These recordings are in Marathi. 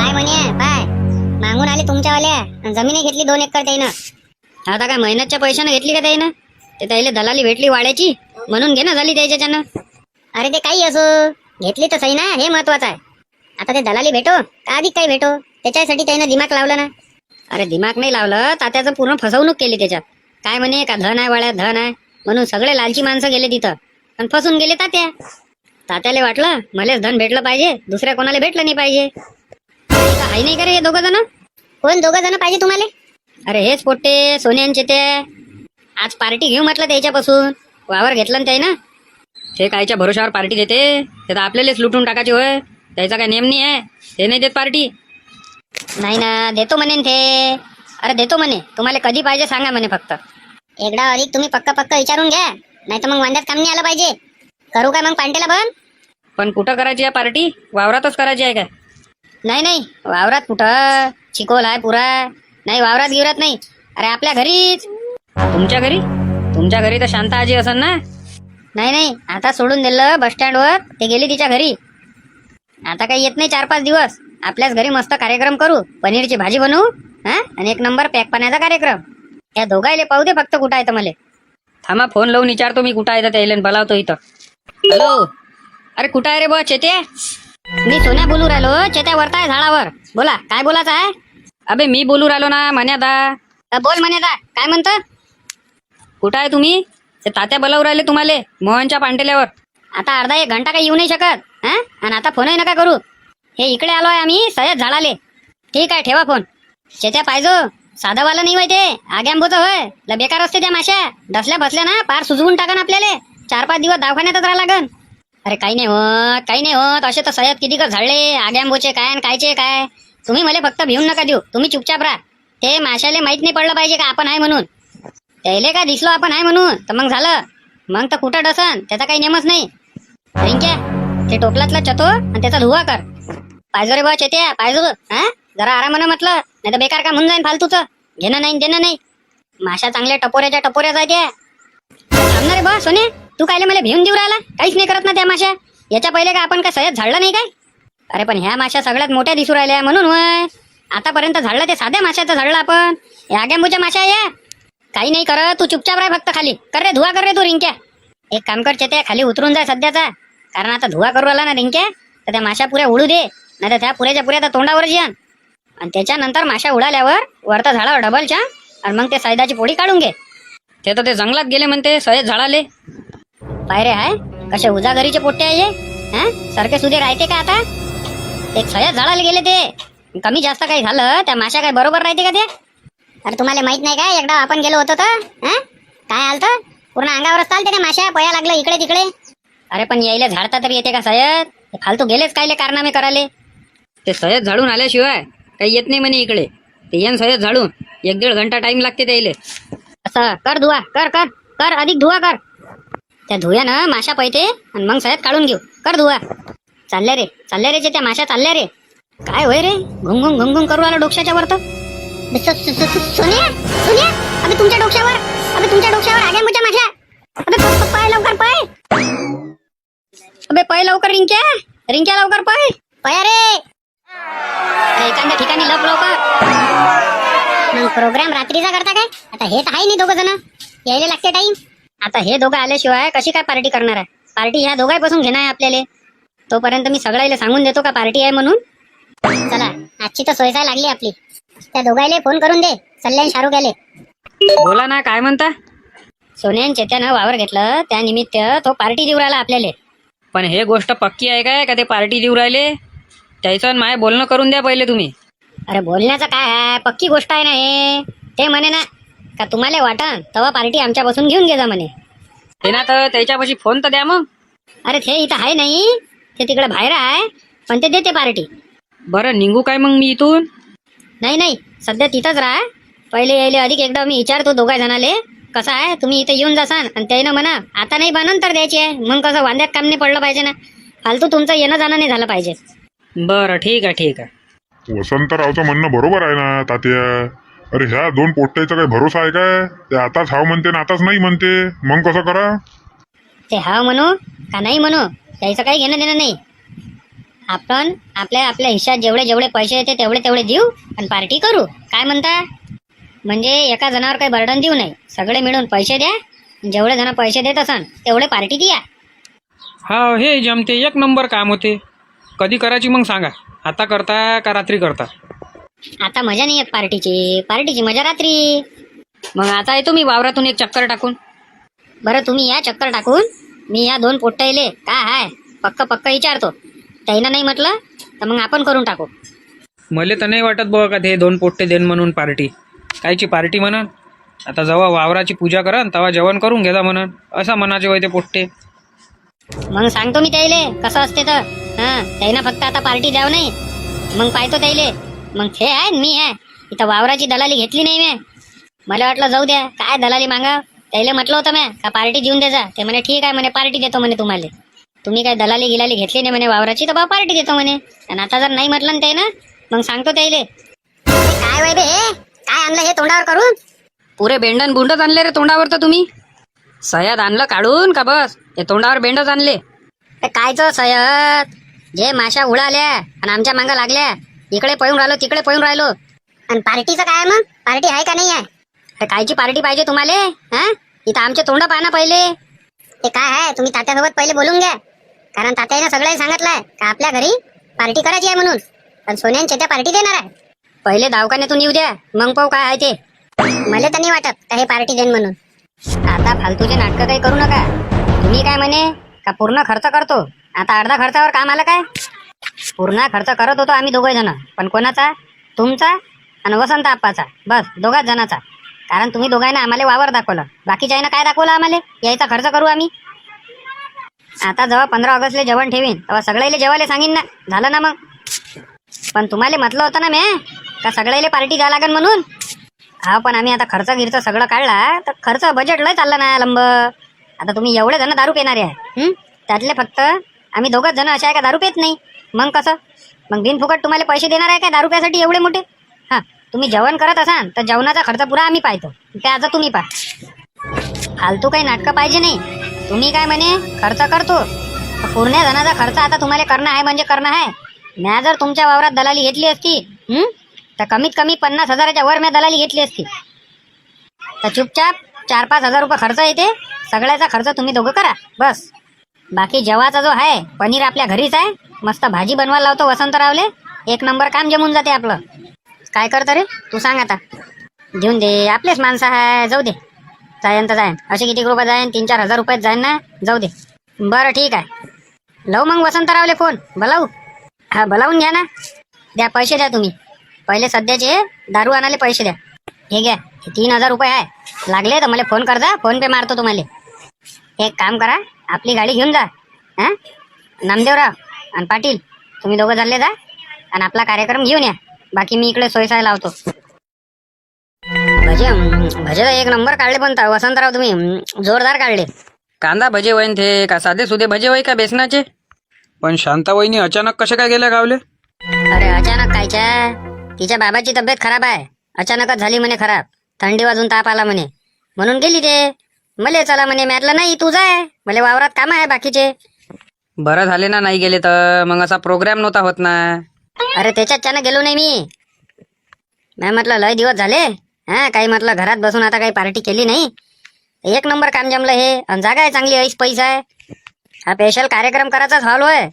काय म्हणे पाय मागून आले तुमच्यावाल्या जमीन घेतली 2 एकर त्यानं. आता काय मेहनतच्या पैशानं घेतली का त्यानं? ते त्याला दलाली भेटली वाड्याची म्हणून घेणं झाली त्याच्यानं. अरे ते काही असो घेतली तर सही ना, हे महत्वाचं आहे. आता ते दलाली भेटो का अधिक काही भेटो त्याच्यासाठी त्यानं दिमाग लावलं ना. अरे दिमाग नाही लावलं, तात्याचं पूर्ण फसवणूक केली त्याच्यात. काय म्हणे का धन आहे वाड्यात धन आहे म्हणून सगळे लालची माणसं गेले तिथं आणि फसून गेले तात्या. तात्याला वाटलं मलाच धन भेटलं पाहिजे, दुसऱ्या कोणाला भेटलं नाही पाहिजे. आहे नाही का रे हे 2 जण? कोण 2 जण पाहिजे तुम्हाला? अरे हेच पोट्टे सोन्यांचे ते. आज पार्टी घेऊ म्हटलं त्याच्यापासून, वावर घेतलं ना त्यानं. ते कायच्या भरोशावर पार्टी देते? ते तर आपल्यालाच लुटून टाकायची होय. त्याचा काय नेम नाही आहे, ते नाही देत पार्टी. नाही ना देतो म्हणे ते. अरे देतो म्हणे, तुम्हाला कधी पाहिजे सांगा म्हणे फक्त. एकदा अधिक तुम्ही पक्का विचारून घ्या, नाही तर मग वांद्यात काम नाही आलं पाहिजे. करू का मग पांटेला बंद? पण कुठं करायची आहे पार्टी? वावरातच करायची आहे का? नाही वावरात कुठं, चिकोल आहे पुरा. नाही वावरात गिवरात नाही, अरे आपल्या घरीच. तुमच्या घरी? तुमच्या घरी तर शांता आजी असन ना? नाही आता सोडून दिलं बस स्टँडवर, ते गेली तिच्या घरी. आता काही येत नाही 4-5 दिवस. आपल्याच घरी मस्त कार्यक्रम करू, पनीरची भाजी बनवू आणि 1 नंबर पॅक पाण्याचा कार्यक्रम. या दोघायले पाहू दे फक्त कुठं आहे तर मला. थांबा फोन लावून विचारतो मी कुठं आहे तर त्याला बोलावतो इथं. हॅलो, अरे कुठं आहे रे बा चेते? मी सोन्या बोलू राहिलो, चेत्या वरताय झाडावर. बोला काय बोलायचं आहे? अबे मी बोलू राहिलो ना मन्यादा. बोल म्हणे काय म्हणतं? कुठं आहे तुम्ही? ते तात्या बोलावून राहिले तुम्हाला मोहनच्या पांटेल्यावर. आता अर्धा 1 घंटा काही येऊ नाही शकत आणि आता फोनही नका करू. हे इकडे आलोय आम्ही सय्यद झाडाले. ठीक आहे ठेवा फोन. चेत्या पाहिजो साधावाला नाही माहिती, आग्याम्बोचं होय. ल बेकार असते त्या माश्या, डसल्या बसल्या ना पार सुजवून टाका ना आपल्याला. 4-5 दिवस दवाखान्यातच राहा लागन. अरे काही नाही होत असे तर सय्यद किती झाडले आग्याम्बोचे काय आणि कायचे काय. तुम्ही मला फक्त भिवून नका देऊ, तुम्ही चुपचाप राहा. ते माशाले माहित नाही पडलं पाहिजे का आपण आहे म्हणून. त्याले का दिसलो आपण आहे म्हणून तर मग झालं, मग तर कुठं डसन त्याचा काही नेमच नाही. रिंक्या ते टोपलातला चतो आणि त्याचा धुवा कर. पाहिजो रे बा चेत्या पाहिजो. जरा आरामानं म्हटलं, नाही तर बेकार काम होऊन जाईन फालतूचं. घेणं नाही देणं नाही. माशा चांगल्या टपोऱ्याच्या आहे त्या. थांबणार रे बा सोने, तू कायले मला भिवून देऊ राहिला? काहीच नाही करत ना त्या माशा. याच्या पहिले का आपण काय सय्यद झाडलं नाही काय? अरे पण ह्या माशा सगळ्यात मोठ्या दिसू राहिल्या म्हणून होय. आतापर्यंत झाडलं ते साध्या माशाचं झाडलं आपण. या आग्याम्बूच्या माशा या काही नाही करत. तू चुपचाप राह फक्त खाली. कर रे धुवा कर रे तू रिंक्या. एक काम कर चेत्या, खाली उतरून जाय सध्याचा, कारण आता धुवा करू आला ना रिंक्या तर त्या माशा पुऱ्या उडू दे, नाही तर त्या पुऱ्या तोंडावर येन. आणि त्याच्यानंतर माशा उडाल्यावर वरता झाडावर डबलच्या आणि मग ते सैदाची पोळी काढून घे. ते तर ते जंगलात गेले म्हणते सय्यद झाडाले. पायरे हाय कसे उजागरीचे पोट्टे आहे सारखे सुधे राहते का आता? एक सय्यद झाडाला गेले ते. कमी जास्त काही झालं त्या माशा काय बरोबर राहते का ते? अरे तुम्हाला माहित नाही का एकदा आपण गेलो होतो तर काय आलतं पूर्ण अंगावरच चालते त्या माशा, पया लागलं इकडे तिकडे. अरे पण यायला झाडता तरी येते का सय्यद? फालतू गेलेच कायले कारनामे कराले. ते सय्यद झाडून आल्याशिवाय काही येत नाही म्हणे इकडे. ते येन सय्यद झाडून 1-1.5 घंटा टाइम लागते त्याले. असं कर धुवा कर अधिक धुवा कर. त्या धुयानं माशा पळते आणि मग सय्यद काढून घेऊ. कर धुवा. चालल्या रे त्या माशा चालल्या रे. काय होय रे घुंगुंग करू आला डोक्याच्या वर तर. सोनिया अबे तुमच्या डोक्यावर आग्याम्बूच्या माशा. अबे पाय लवकर पाय. अबे पाय लवकर रिंक्या लवकर पाय. पाया रे एखाद्या ठिकाणी लप लवकर. मग प्रोग्राम रात्रीचा करता काय? आता हे तर आहे नाही 2 जण यायला लागते टाइम. आता हे दोघं आल्याशिवाय कशी काय पार्टी करणार आहे? पार्टी ह्या दोघांपासून घेणार आहे आपल्याला. तोपर्यंत मी सगळ्याला सांगून देतो का पार्टी आहे म्हणून. चला आजची तर सोयसाय लागली आपली. त्या दोघायले फोन करून दे, सल्ल्यान शाहरुख आले. बोला ना काय म्हणता? सोन्यान चेत्यानं वावर घेतलं त्यानिमित्त तो पार्टी देऊ राहिला आपल्याला. पण हे गोष्ट पक्की आहे काय का ते पार्टी देऊ राहिले? त्याचं माय बोलणं करून द्या पहिले तुम्ही. अरे बोलण्याचं काय आहे, पक्की गोष्ट आहे ना हे. ते म्हणे ना का तुम्हाला वाटन तेव्हा पार्टी आमच्यापासून घेऊन घे जा म्हणे. ते ना तर त्याच्यापाशी फोन तर द्या मग. अरे ते इथं आहे नाही, ते तिकडे बाहेर आहे, पण ते देते पार्टी. बरं निघू काय मग मी इथून? नाही सध्या तिथंच राहा. पहिले यायले अधिक एकदा मी विचारतो 2 जणाले कसं आहे. तुम्ही इथे येऊन जासान आणि त्यानं म्हणा आता नाही बा नंतर द्यायची आहे. मग कसं वांद्यात काम नाही पडलं पाहिजे ना. फालतू तुमचं येणं जाणं नाही झालं पाहिजे. बरं ठीक आहे. वसंतरावचं म्हणणं बरोबर आहे ना तात्या. अरे ह्या 2 पोट्ट्याचा काही भरोसा आहे काय? ते आताच हाव म्हणते ना आताच नाही म्हणते, मग कसं करा? ते हा म्हणू का नाही म्हणू त्याचं काही घेणं देणं नाही. आपण आपल्या आपल्या हिश्श्यात जेवढे जेवढे पैसे येते तेवढे तेवढे देऊ आणि पार्टी करू. काय म्हणता? म्हणजे एका जणावर काही बर्डन देऊ नये. सगळे मिळून पैसे द्या. जेवढे जण पैसे देत असन तेवढे पार्टी द्या. हा हे जमते, एक नंबर काम होते. कधी करायची मग सांगा, आता करता का रात्री करता? आता मजा नाही येत पार्टीची. पार्टीची मजा रात्री. मग आता येतो मी वावरातून एक चक्कर टाकून. बरं तुम्ही या चक्कर टाकून. मी या 2 पोट्टाईले काय हाय पक्क पक्क विचारतो. त्यानं नाही म्हटलं तर मग आपण करून टाकू. मले तर नाही वाटत बघा का ते 2 पोट्टे देन म्हणून पार्टी. कायची पार्टी म्हणन? आता जेव्हा वावराची पूजा करन तेव्हा जेवण करून घेजा म्हणन, असा मनाचे होय ते पोट्टे. मग सांगतो मी त्याइले कसं असते तर. त्यानं फक्त आता पार्टी द्याव नाही. मग पाहतो त्याइले. मग ते आहे मी आहे इथं वावराची दलाली घेतली नाही मी. मला वाटलं जाऊ द्या काय दलाली मागा. त्याला म्हटलं होतं मी का पार्टी देऊन दे जा. ते म्हणे ठीक आहे म्हणे पार्टी देतो म्हणे तुम्हाला. तुम्ही काय दलाली गिलाली घेतली नाही म्हणे वावराची तर बा पार्टी देतो म्हणे. आणि आता जर नाही म्हटलं ना त्यानं मग सांगतो त्याइले. काय वय बे काय आणलं हे तोंडावर करून? पुरे बेंडन बुंडच आणले रे तोंडावर. तर तुम्ही सह्याद आणलं काढून का बस हे तोंडावर बेंडच आणले? कायचं सयत जे माशा उडाल्या आणि आमच्या मागं लागल्या. इकडे पळून राहिलो तिकडे पळून राहिलो. आणि पार्टीचं काय मग? पार्टी आहे का नाही आहे? कायची पार्टी पाहिजे तुम्हाला? इथं आमचे तोंड पाहना पहिले. ते काय आहे तुम्ही तात्यासोबत पहिले बोलून घ्या. कारण तात्याने सगळं सांगितलंय का आपल्या घरी पार्टी करायची आहे म्हणून. पण सोन्यांच्या त्या पार्टी देणार आहे. पहिले दवाखान्यातून येऊ द्या मग पाहू काय आहे ते. मला तर नाही वाटत का हे पार्टी देईन म्हणून. आता फालतूचे नाटकं काही करू नका. तुम्ही काय म्हणे का पूर्ण खर्च करतो. आता अर्धा खर्चावर काम आलं काय? पूर्ण खर्च करत होतो आम्ही 2 जण. पण कोणाचा? तुमचा आणि वसंत आप्पाचा. बस 2 जणांचा. कारण तुम्ही दोघांना आम्हाला वावर दाखवलं. बाकीच्या काय दाखवलं आम्हाला? यायचा खर्च करू आम्ही. आता जेव्हा 15 ऑगस्टला जेवण ठेवीन तेव्हा सगळ्याला जेवायला सांगीन ना. झालं ना मग. पण तुम्हाला म्हटलं होतं ना मी का सगळ्याला पार्टी द्या लागेल म्हणून. हा पण आम्ही आता खर्च गिरच सगळं काढला तर खर्च बजेट लय चालला ना लंब. आता तुम्ही एवढे जण दारू पिणारे आहे. त्यातले फक्त आम्ही 2 जण असे आहे का दारू पित नाही. मग कसं? मग बिनफुकट तुम्हाला पैसे देणार आहे का दारू प्यासाठी एवढे मोठे? तुम्ही जेवण करत असाल तर जेवणाचा खर्च पुरा आम्ही पाहतो. त्याचा तुम्ही पहा. फालतू काही नाटकं पाहिजे नाही. तुम्ही काय म्हणे खर्च करतो तर पूर्ण जणाचा खर्च आता तुम्हाला करणं आहे म्हणजे करणं आहे. म्या जर तुमच्या वावरात दलाली घेतली असती तर कमीत कमी 50,000च्या वर म्या दलाली घेतली असती. तर चुपचाप 4-5 हजार रुपये खर्च येते. सगळ्याचा खर्च तुम्ही दोघं करा बस. बाकी जेवाचा जो आहे पनीर आपल्या घरीच आहे. मस्त भाजी बनवायला लावतो वसंतरावले. 1 नंबर काम जमून जाते आपलं. काय करतं रे तू सांग आता. देऊन दे आपलेच माणसं आहे. जाऊ दे जाईन तर जाईन. असे किती रुपये जाईन? 3-4 हजार रुपयात जाईन ना. जाऊ दे. बरं ठीक आहे. लावू मग वसंतरावले फोन. बोलावू? हा बोलावून घ्या ना. द्या पैसे द्या तुम्ही. पहिले सध्याचे दारू आणायला पैसे द्या. हे घ्या 3,000 रुपये आहे. लागले तर मला फोन कर जा. फोन पे मारतो तुम्हाला. एक काम करा आपली गाडी घेऊन जा. नामदेवराव आणि पाटील तुम्ही दोघं झाले जा आणि आपला कार्यक्रम घेऊन या. बाकी मी इकडे सोयसाय लावतो. भजे भजे तर 1 नंबर काढले. पण वसंतराव तुम्ही जोरदार काढले. कांदा भजे वैन थे का साधे सुधे भजे वय का बेसनाचे? पण शांताबाईंनी अचानक कसे काय गेल्या गावले? अरे अचानक कायच्या? तिच्या बाबाची तब्येत खराब आहे. अचानकच झाली म्हणे खराब. थंडी वाजून ताप आला म्हणे म्हणून गेली ते. मले चला म्हणे. म्हटलं नाही तू जाय. मला वावरात काम आहे बाकीचे. बरं झाले ना नाही गेले तर. मग असा प्रोग्राम नव्हता होत ना. अरे त्याच्यात गेलो नाही मी. नाही म्हटलं लय दिवस झाले. काही म्हटलं घरात बसून आता काही पार्टी केली नाही. 1 नंबर काम जमलं हे. आणि जागा आहे चांगली. ऐस पैसा आहे. हा स्पेशल कार्यक्रम करायचाच हॉल होय.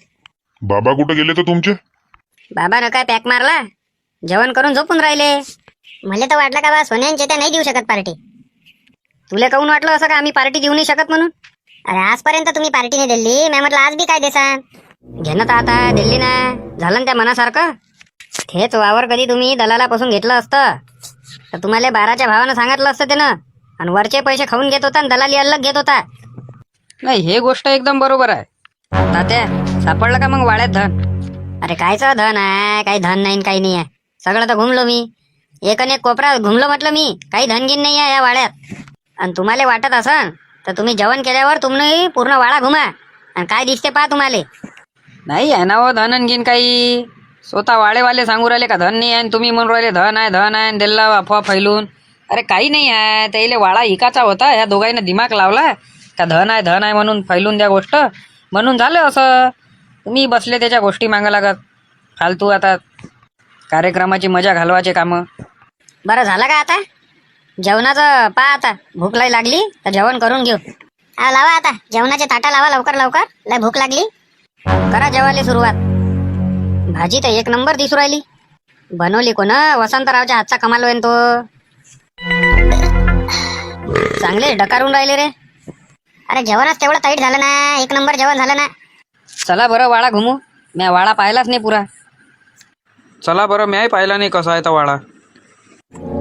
बाबा कुठे गेले तर तुमचे? बाबानं काय पॅक मारला. जेवण करून झोपून राहिले. मला तर वाटलं का बा सोन्यांचे त्या नाही देऊ शकत पार्टी. तुला काहून वाटलं असं का आम्ही पार्टी देऊ नाही शकत म्हणून? अरे आजपर्यंत तुम्ही पार्टी नाही दिली. मी म्हटलं आज बी काय देसान. घेणं तर आता दिल्ली ना. झालं ना त्या मनासारखं. हेच वावर कधी तुम्ही दलालापासून घेतलं असतं तर तुम्हाला 12च्या भावानं सांगितलं असतं त्यानं. आणि वरचे पैसे खाऊन घेत होता आणि दलाली अलग घेत होता. नाही हे गोष्ट एकदम बरोबर आहे. तात्या सापडलं का मग वाड्यात धन? अरे कायचं धन आहे? काही धन नाही काही नाही आहे. सगळं तर घुमलो मी. एक कोपरा घुमलो म्हटलं मी. काही धनगिन नाही आहे या वाड्यात. आणि तुम्हाला वाटत असन तर तुम्ही जेवण केल्यावर तुम्ही पूर्ण वाडा घुमा आणि काय दिसते पहा तुम्हाला. नाही आहे ना हो धन आणखीन काही. स्वतः वाडेवाले सांगू राहिले का धन नाही आहे. तुम्ही म्हणून राहिले धन आहे धन आहे. दिल्ला अफवा फैलून. अरे काही नाही आहे. त्याला वाडा इकाचा होता. या दोघांना दिमाग लावला का धन आहे म्हणून फैलून द्या गोष्ट म्हणून झालं असं. तुम्ही बसले त्याच्या गोष्टी मागं लागत फालतू. आता कार्यक्रमाची मजा घालवायचे कामं. बरं झालं का आता जेवणाचं पहा. आता भूक लय लागली तर जेवण करून घेऊ. लावा आता जेवणाचे ताटा लावा लवकर लवकर. लय भूक लागली. करा जेवायला सुरुवात. भाजी तर एक नंबर दिसू राहिली. बनवली कोण? वसंतरावच्या हातचा कमाल होईन तो. चांगले डकारून राहिले रे. अरे जेवणच तेवढं टाईट झालं ना. एक नंबर जेवण झालं ना. चला बरं वाडा घुमू. मी वाडा पाहिलाच नाही पुरा. चला बरं, मी पाहिला नाही कसा आहे तो वाडा.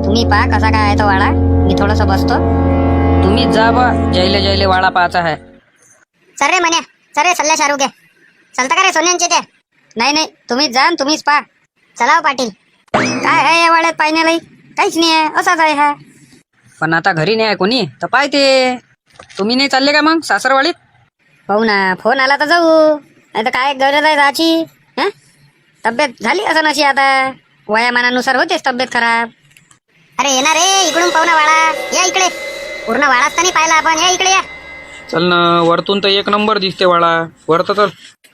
तुम्ही पहा कसा काय आहे तो वाडा. मी थोडस बसतो. तुम्हीच जा बा. जैले जैले वाडा पाहायचा आहे. चल रे म्हण्या. चल रे सल्ल्या शाहरुख आहे. चलता का रे सोन्यांचे ते? नाही नाही तुम्हीच जा आणि तुम्हीच पहा. चला हो पाटील. काय आहे या वाड्यात पाहण्यालाही? काहीच नाही आहे. असाच आहे हा. पण आता घरी नाही आहे कोणी तर पाहते. तुम्ही नाही चालले का मग सासरवाडीत? पाहू ना. फोन आला तर जाऊ. नाही तर काय गरज आहे जायची? हं? तब्येत झाली असं नशी आता. वयामानानुसार होतेच तब्येत खराब. अरे येणार रे इकडून पाहू ना वाडा. या इकडे. पूर्ण वाडाच तर नाही पाहिला आपण. या इकडे या. चल ना, वरतून तर एक नंबर दिसते वाडा. वर तर चल.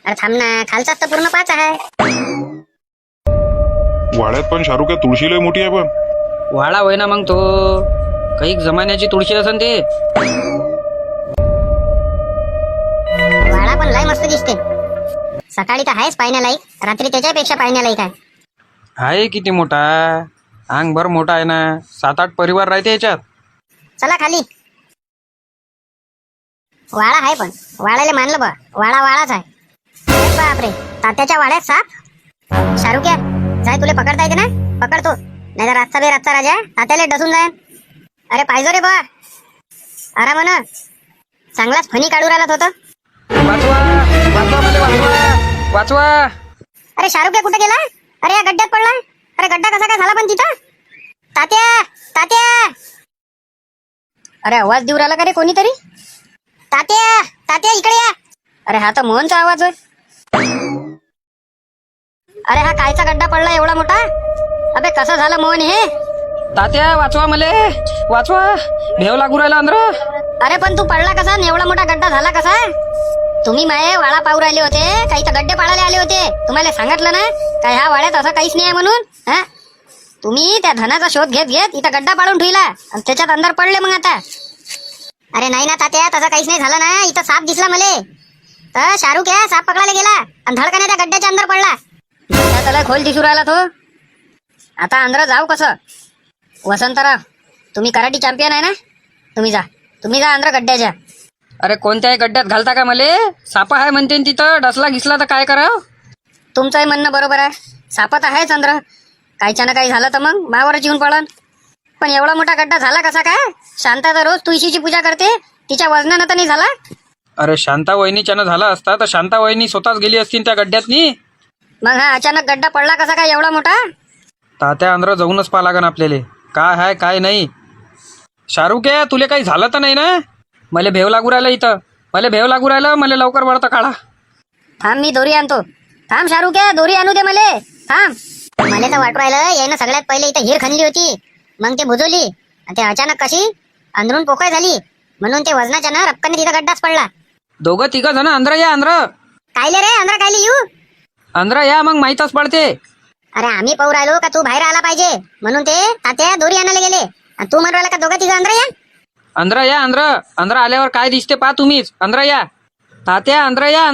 अरे थांब ना. खालचाच तर पूर्ण पाच आहे. वाड्यात पण शाहरुख आहे तुळशी लय मोठी आहे पण. वाडा होय ना मग तो. काही जमान्याची तुळशी असन ते. वाडा पण लय मस्त दिसते. सकाळी तर आहेच पाहण्यालायक. रात्री त्याच्यापेक्षा पाहण्यालायक आहे. आहे किती मोठा. अंगभर मोठा आहे ना. 7-8 परिवार राहते याच्यात. चला खाली. वाडा आहे पण वाड्याला मानलं बा. वाडा वाडाच आहे. अरे बापरे. तात्याच्या वाड्यात साप. शाहरुख या जाय. तुला पकडता येते ना? पकडतो. नाही तर रातचा रातचा राजा तात्याला डसून जाय. अरे पाहिजो रे बा. आराम ना. चांगलाच फणी काढू राहिला होता. वाचवा वाचवा मला वाचवा वाचवा. अरे शाहरुख कुठे गेला? अरे या गड्ड्यात पडला. अरे गड्डा कसा काय झाला पण तिथं? तात्या तात्या. अरे आवाज देऊ राहिला का रे कोणीतरी? तात्या तात्या इकडे या. अरे हा तर मोहनचा आवाज होय. अरे हा कायचा गड्डा पडला एवढा मोठा? अबे कसं झालं मोहन हे? तात्या वाचवा मले वाचवा. भेव लागू राहिला अंद्र. अरे पण तू पडला कसा? आणि एवढा मोठा गड्डा झाला कसा? तुम्ही माये वाडा पाहू राहिले होते. काही तर गड्डे पाडायला आले होते. तुम्हाला सांगितलं ना काय ह्या वाड्यात असं काहीच नाही आहे म्हणून. हा तुम्ही त्या धनाचा शोध घेत घेत इथं गड्डा पाडून ठेवला आणि त्याच्यात अंदर पडले मग आता. अरे नाही ना तात्या तसं काहीच नाही झालं ना. इथं साप दिसला मले. तर शाहरुख या साप पकडायला गेला आणि धडकाने त्या गड्ड्याच्या अंदर पडला. त्याला खोल दिसू राहिला तो. आता अंदर जाऊ कसं? वसंतराव तुम्ही कराटी चॅम्पियन आहे ना. तुम्ही जा अंदर गड्ड्याच्या. अरे कोणत्याही गड्ड्यात घालता का मले? सापा आहे म्हणते न तिथं. डसला घिसला तर काय करावं? तुमचंही म्हणणं बरोबर आहे. सापत आहेच अंदर. काहीच्यानं काही झालं तर मग मावरच येऊन पडन. पण एवढा मोठा गड्डा झाला कसा काय? शांता तर रोज तुळशीची पूजा करते. तिच्या वजनानं तर नाही झाला. अरे शांता वहिनीच्यानं झाला असता तर शांता वहिनी स्वतःच गेली असतील त्या गड्ड्यातनी. मग हा अचानक गड्डा पडला कसा काय एवढा मोठा? तात्या अंदर जाऊनच पाहा लागन आपल्याला काय आहे काय नाही. शाहरुख आहे तुले काही झालं तर नाही ना? मले भेव लागू राहिलं इथं. मला लवकर वळतं काढा. थांब मी दोरी आणतो. थांब शाहरुख आहे दोरी आणू दे मले. थांब. मला तर वाटू राहिलं यानं सगळ्यात पहिले इथं हिर खणली होती. मग ते बुजवली. ते अचानक कशी अंदरून पोकळ झाली म्हणून ते वजनाच्या ना रपकाने तिथं गड्डाच पडला. 2-3 जण अंदर या. कायले रे अंदर कायले येऊ? अंदर या मग माहीतच पडते. अरे आम्ही पाहू राहिलो का तू बाहेर आला पाहिजे म्हणून ते तात्या दोरी आणायला गेले आणि तू म्हणू राहिला का 2-3 अंदर या. अंदर आल्यावर काय दिसते पहा तुम्हीच. अंदर या तात्या. अंदर या.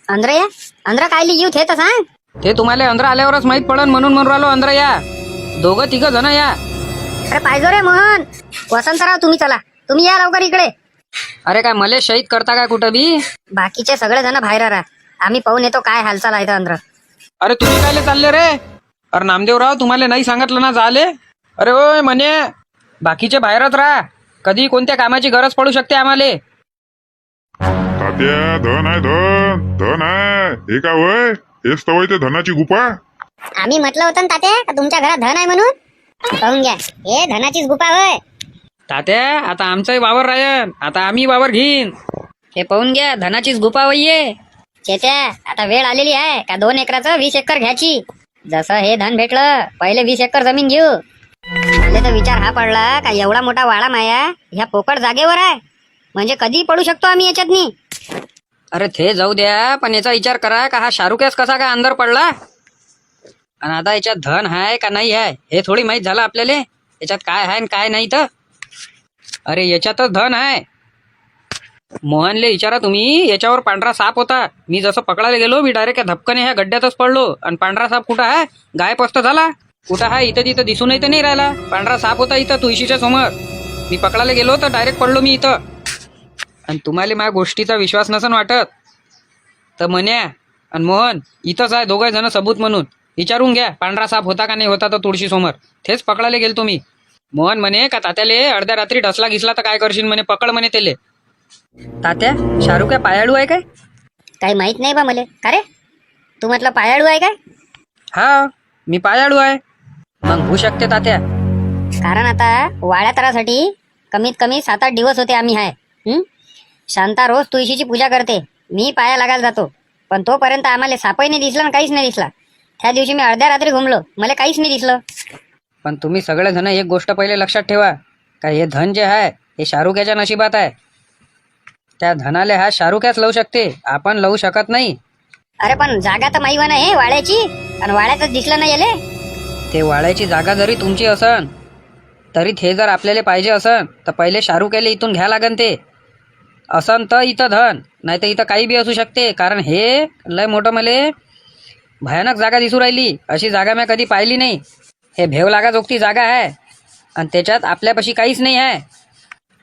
अंदर कायले येऊ ते तर सांग. ते तुम्हाला अंदर आल्यावरच माहित पडन म्हणून म्हणून राहिलो. अंदर या. 2-3 जण या. अरे पाहिजो रे मोहन. वसंतराव तुम्ही चला. तुम्ही या लवकर इकडे. अरे काय मले शहीद करता काय कुठं बी? बाकीचे सगळे जण बाहेर राहा. आम्ही पाहून येतो काय हालचाल आहे अंदर. अरे तुम्ही कायले चालले रे? अरे नामदेवराव तुम्हाला नाही सांगितलं ना झाले? अरे ओय म्हणे बाकीचे बाहेरच राहा. कधी कोणत्या कामाची गरज पडू शकते आम्हाला. तात्या धन आहे धन आहे. हे का वय? हेच तर वय ते धनाची गुफा. आम्ही म्हटलं होतं ना तात्या का तुमच्या घरात धन आहे म्हणून. पाहून घ्या हे धनाचीच गुफा होय. तात्या आता आमचाही वावर राहन. आता आम्ही वावर घेईन. हे पाहून घ्या धनाचीच गुफा वय. चेत्या आता वेळ आलेली आहे का 2 एकराचं 20 एकर घ्यायची. जसं हे धन भेटलं पहिले 20 एकर जमीन घेऊ. मला तर विचार हा पडला का एवढा मोठा वाडा माया ह्या पोकळ जागेवर आहे म्हणजे कधी पडू शकतो आम्ही याच्यातनी. अरे ते जाऊ द्या, पण याचा विचार करा का हा शाहरुखच कसा काय अंदर पडला, आणि आता याच्यात धन आहे का नाही आहे हे थोडी माहीत झालं आपल्याला. याच्यात काय आहे आणि काय नाही तर. अरे याच्यातच धन आहे. मोहनले विचारा तुम्ही, याच्यावर पांढरा साप होता. मी जसं पकडायला गेलो, मी डायरेक्ट धपकने ह्या गड्ड्यातच पडलो. आणि पांढरा साप कुठं आहे, गायब असतो झाला. कुठं आहे, इथं तिथं दिसूनही तर नाही राहिला. पांढरा साप होता इथं तुळशीच्या समोर. मी पकडायला गेलो तर डायरेक्ट पडलो मी इथं. आणि तुम्हाला माझ्या गोष्टीचा विश्वास नसन वाटत तर म्हण्या आणि मोहन इथंच आहे, दोघं जण सबूत म्हणून. विचारून घ्या पांढरा साप होता का नाही होता तर तुळशी समोर. तेच पकडायला गेल तुम्ही. मोहन म्हणे का तात्याले अर्ध्या रात्री ढसला घिसला तर काय करशील म्हणे, पकड म्हणे त्याले. तात्या शाहरुख काय पायाळू आहे काय? काही माहित नाही बा मले. का रे, तू म्हटलं पायाळू आहे काय? हा, मी पायाळू आहे. मग होऊ शकते तात्या. कारण आता वाड्या तरासाठी कमीत कमी 7-8 दिवस होते आम्ही आहे. शांता रोज तुळशीची पूजा करते, मी पाया लागायला जातो. पण तोपर्यंत आम्हाला सापही नाही दिसला आणि काहीच नाही दिसला. त्या दिवशी मी अर्ध्या रात्री घुमलो, मला काहीच नाही दिसलं. पण तुम्ही सगळेजण एक गोष्ट पहिले लक्षात ठेवा, का हे धन जे आहे हे शाहरुख्याच्या नशिबात आहे. त्या धनाले हा शाहरुख्याच लावू शकते, आपण लावू शकत नाही. अरे पण जागा तर माईवा नाही वाड्याची, आणि वाड्यातच दिसलं नाही याले. ते वाड्याची जागा जरी तुमची असन तरी ते जर आपल्याला पाहिजे असन तर पहिले शाहरुख्याला इथून घ्या लागन. ते असन तर इथं धन, नाही तर इथं काही बी असू शकते. कारण हे लय मोठं मले भयानक जागा दिसू राहिली. अशी जागा मी कधी पाहिली नाही. हे भेव लागाजोगती जागा आहे आणि त्याच्यात आपल्यापाशी काहीच नाही आहे.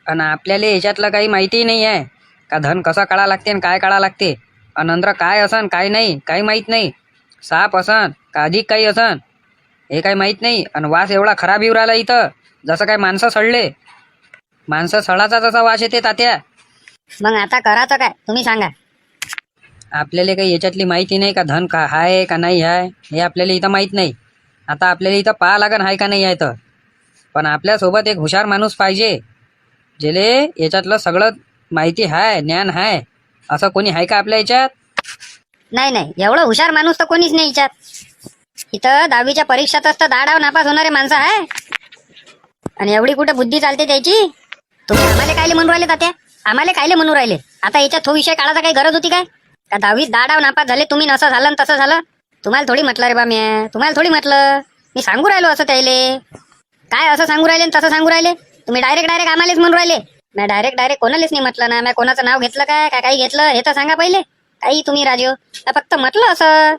आणि आपल्याला याच्यातलं काही माहितीही नाही आहे का धन कसा काढा लागते आणि काय काढा लागते. आणि नंतर काय असन काय नाही काही माहीत नाही. साप असन का अधिक काही असन हे काही माहीत नाही. आणि वास एवढा खराब येऊ राहिला इथं, जसं काय माणसं सडले. माणसं सडाचा जसा वास येते तात्या. मग आता करायचं काय तुम्ही सांगा. आपल्याला काही याच्यातली माहिती नाही का धन का आहे का नाही आहे हे आपल्याला इथं माहीत नाही. आता आपल्याला इथं पाहा लागन आहे का नाही आहे तर. पण आपल्यासोबत एक हुशार माणूस पाहिजे, जेले याच्यातलं सगळं माहिती आहे, ज्ञान आहे. असं कोणी आहे का आपल्या याच्यात? नाही नाही, एवढं हुशार माणूस तर कोणीच नाही इच्छात. इथं 10वीच्या परीक्षातच तर 10 डाव नापास होणारे माणसं आहे. आणि एवढी कुठे बुद्धी चालते त्याची. तुम्ही आम्हाला कायले म्हणून राहिले तात्या, आम्हाला कायले म्हणून राहिले. आता याच्यात तो विषय काढायचा काही गरज होती काय? का 10वीत 10 डाव नापास झाले तुम्ही, नसं झालं आणि तसं झालं. तुम्हाला थोडी म्हटलं रे बा, मी तुम्हाला थोडी म्हटलं. मी सांगू राहिलो असं त्याले. काय असं सांगू राहिले आणि तसं सांगू राहिले तुम्ही? डायरेक्ट आम्हालाच म्हणून राहिले. मी डायरेक्ट कोणालाच नाही म्हटलं ना. मी कोणाचं नाव घेतलं काय का काही घेतलं हे तर सांगा पहिले. काही तुम्ही राजू फक्त म्हटलं असं.